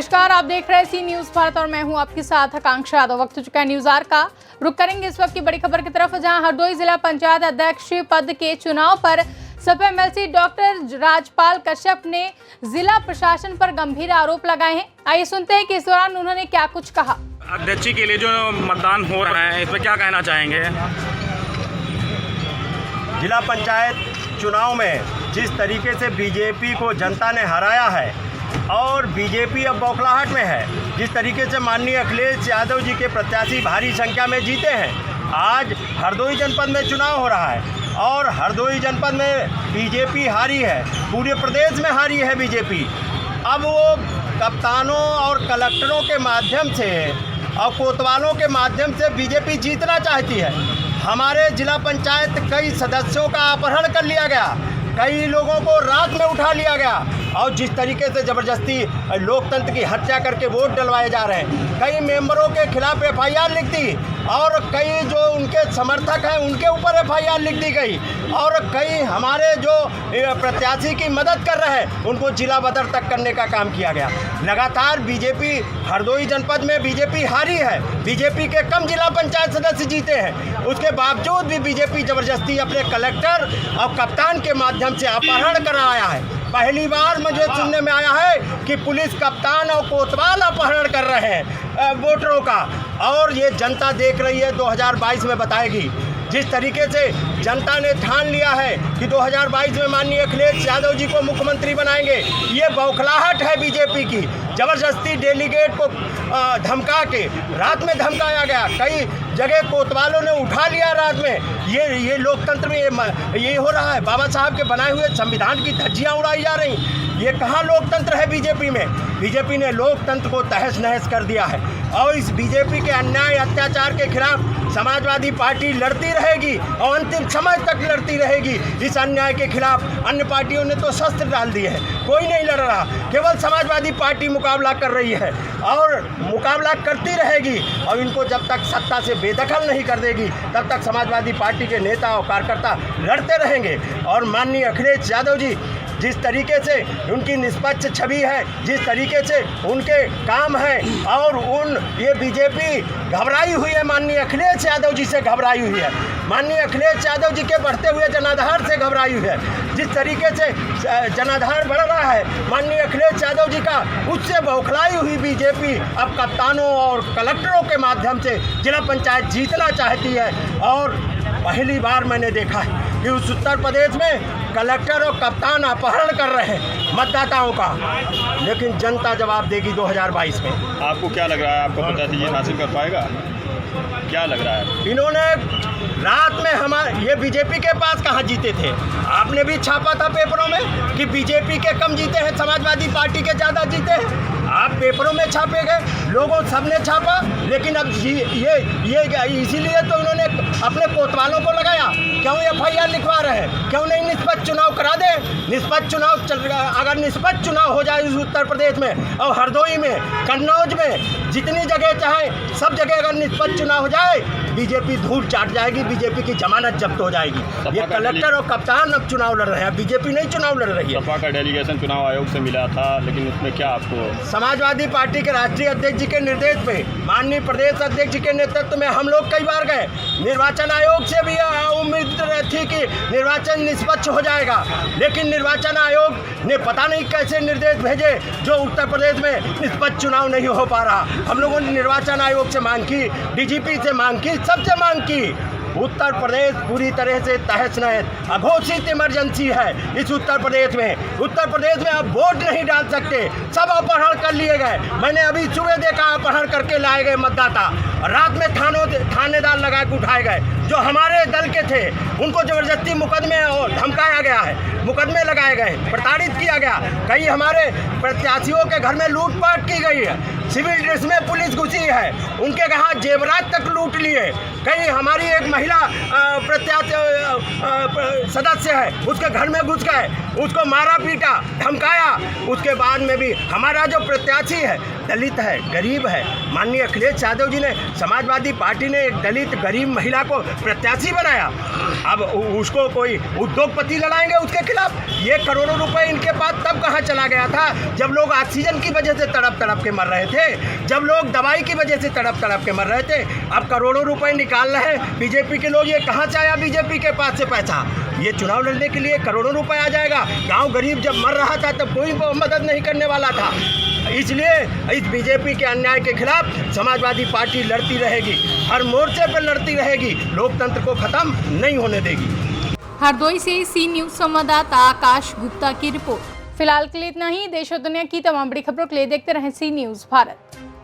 नमस्कार, आप देख रहे हैं सी न्यूज भारत और मैं हूं आपके साथ आकांक्षा यादव। वक्त हो चुका है न्यूज आर का। रुक करेंगे इस वक्त की बड़ी खबर की तरफ, जहां हरदोई जिला पंचायत अध्यक्ष पद के चुनाव पर सपा एमएलसी डॉक्टर राजपाल कश्यप ने जिला प्रशासन पर गंभीर आरोप लगाए हैं। आइए सुनते हैं कि इस दौरान उन्होंने क्या कुछ कहा। अध्यक्ष के लिए जो मतदान हो रहा है, इस पर क्या कहना चाहेंगे? जिला पंचायत चुनाव में जिस तरीके से बीजेपी को जनता ने हराया है और बीजेपी अब बौखलाहट में है, जिस तरीके से माननीय अखिलेश यादव जी के प्रत्याशी भारी संख्या में जीते हैं। आज हरदोई जनपद में चुनाव हो रहा है और हरदोई जनपद में बीजेपी हारी है, पूरे प्रदेश में हारी है बीजेपी। अब वो कप्तानों और कलेक्टरों के माध्यम से और कोतवालों के माध्यम से बीजेपी जीतना चाहती है। हमारे जिला पंचायत कई सदस्यों का अपहरण कर लिया गया, कई लोगों को रात में उठा लिया गया और जिस तरीके से ज़बरदस्ती लोकतंत्र की हत्या करके वोट डलवाए जा रहे हैं। कई मेंबरों के खिलाफ एफआईआर लिख दी और कई जो उनके समर्थक हैं उनके ऊपर एफआईआर लिख दी गई और कई हमारे जो प्रत्याशी की मदद कर रहे हैं उनको जिला बदर तक करने का काम किया गया। लगातार बीजेपी हरदोई जनपद में बीजेपी हारी है, बीजेपी के कम जिला पंचायत सदस्य जीते हैं, उसके बावजूद भी बीजेपी ज़बरदस्ती अपने कलेक्टर और कप्तान के माध्यम से अपहरण कराया है। पहली बार मुझे सुनने में आया है कि पुलिस कप्तान और कोतवाल अपहरण कर रहे हैं वोटरों का, और ये जनता देख रही है, 2022 में बताएगी। जिस तरीके से जनता ने ठान लिया है कि 2022 में माननीय अखिलेश यादव जी को मुख्यमंत्री बनाएंगे, ये बौखलाहट है बीजेपी की। ज़बरदस्ती डेलीगेट को धमका के रात में धमकाया गया, कई जगह कोतवालों ने उठा लिया रात में। ये लोकतंत्र में ये हो रहा है। बाबा साहब के बनाए हुए संविधान की धज्जियाँ उड़ाई जा रही। ये कहाँ लोकतंत्र है बीजेपी में? बीजेपी ने लोकतंत्र को तहस नहस कर दिया है और इस बीजेपी के अन्याय अत्याचार के खिलाफ समाजवादी पार्टी लड़ती रहेगी और अंतिम समय तक लड़ती रहेगी। इस अन्याय के खिलाफ अन्य पार्टियों ने तो शस्त्र डाल दिए हैं, कोई नहीं लड़ रहा, केवल समाजवादी पार्टी मुकाबला कर रही है और मुकाबला करती रहेगी। और इनको जब तक सत्ता से बेदखल नहीं कर देगी तब तक समाजवादी पार्टी के नेता और कार्यकर्ता लड़ते रहेंगे। और माननीय अखिलेश यादव जी जिस तरीके से उनकी निष्पक्ष छवि है, जिस तरीके से उनके काम हैं और ये बीजेपी घबराई हुई है, माननीय अखिलेश यादव जी से घबराई हुई है, माननीय अखिलेश यादव जी के बढ़ते हुए जनाधार से घबराई हुई है। जिस तरीके से जनाधार बढ़ रहा है माननीय अखिलेश यादव जी का, उससे बौखलाई हुई बीजेपी अब कप्तानों और कलेक्टरों के माध्यम से जिला पंचायत जीतना चाहती है। और पहली बार मैंने देखा है कि उस उत्तर प्रदेश में कलेक्टर और कप्तान अपहरण कर रहे हैं मतदाताओं का, लेकिन जनता जवाब देगी 2022 में। आपको क्या लग रहा है, आपको प्रत्याशी हासिल कर पाएगा? क्या लग रहा है? इन्होंने रात में ये बीजेपी के पास कहाँ जीते थे? आपने भी छापा था पेपरों में कि बीजेपी के कम जीते हैं, समाजवादी पार्टी के ज़्यादा जीते हैं। आप पेपरों में छापे गए, लोगों सबने छापा, लेकिन अब ये इसीलिए तो उन्होंने अपने कोतवालों को लगाया। क्यों एफआईआर लिखवा रहे हैं? क्यों नहीं निष्पक्ष चुनाव करा दें? निष्पक्ष चुनाव अगर निष्पक्ष चुनाव हो जाए इस उत्तर प्रदेश में और हरदोई में, कन्नौज में, जितनी जगह चाहे सब जगह अगर निष्पक्ष चुनाव हो जाए, बीजेपी धूल चाट जाएगी, बीजेपी की जमानत जब्त हो जाएगी। ये कलेक्टर और कप्तान अब चुनाव लड़ रहे हैं, बीजेपी नहीं चुनाव लड़ रही है। सपा का डेलीगेशन चुनाव आयोग से मिला था, लेकिन उसमें क्या आपको? समाजवादी पार्टी के राष्ट्रीय अध्यक्ष जी के निर्देश पे, माननीय प्रदेश अध्यक्ष जी के नेतृत्व में हम लोग कई बार गए। निर्वाचन आयोग से भी उम्मीद थी कि निर्वाचन निष्पक्ष हो जाएगा, लेकिन निर्वाचन आयोग ने पता नहीं कैसे निर्देश भेजे जो उत्तर प्रदेश में निष्पक्ष चुनाव नहीं हो पा रहा। हम लोगों ने निर्वाचन आयोग से मांग की, डीजीपी से मांग की, सबसे मांग की। उत्तर प्रदेश पूरी तरह से तहस नहस, अघोषित इमरजेंसी है इस उत्तर प्रदेश में। उत्तर प्रदेश में अब वोट नहीं डाल सकते, सब अपहरण कर लिए गए। मैंने अभी सुबह देखा अपहरण करके लाए गए मतदाता, रात में थानेदार लगा के उठाए गए जो हमारे दल के थे, उनको जबरदस्ती मुकदमे और धमकाया गया है, मुकदमे लगाए गए, प्रताड़ित किया गया। कई हमारे प्रत्याशियों के घर में लूटपाट की गई है, सिविल ड्रेस में पुलिस घुसी है, उनके यहाँ जेवरात तक लूट लिए। कई हमारी एक महिला सदस्य है, उसके घर में घुस गए, उसको मारा पीटा, धमकाया। उसके बाद में भी हमारा जो प्रत्याशी है दलित है, गरीब है। माननीय अखिलेश यादव जी ने, समाजवादी पार्टी ने एक दलित गरीब महिला को प्रत्याशी बनाया। अब उसको कोई उद्योगपति लड़ाएंगे उसके खिलाफ। ये करोड़ों रुपए इनके पास तब कहाँ चला गया था जब लोग ऑक्सीजन की वजह से तड़प तड़प के मर रहे थे, जब लोग दवाई की वजह से तड़प तड़प के मर रहे थे। अब करोड़ों रुपए निकाल रहे हैं बीजेपी के लोग। ये कहाँ से आया बीजेपी के पास से पैसा? ये चुनाव लड़ने के लिए करोड़ों रुपए आ जाएगा। गांव गरीब जब मर रहा था तब कोई मदद नहीं करने वाला था। इसलिए इस बीजेपी के अन्याय के खिलाफ समाजवादी पार्टी लड़ती रहेगी, हर मोर्चे पर लड़ती रहेगी, लोकतंत्र को खत्म नहीं होने देगी। हरदोई से सी न्यूज संवाददाता आकाश गुप्ता की रिपोर्ट। फिलहाल के लिए इतना ही। देश और दुनिया की तमाम बड़ी खबरों के लिए देखते रहें सी न्यूज भारत।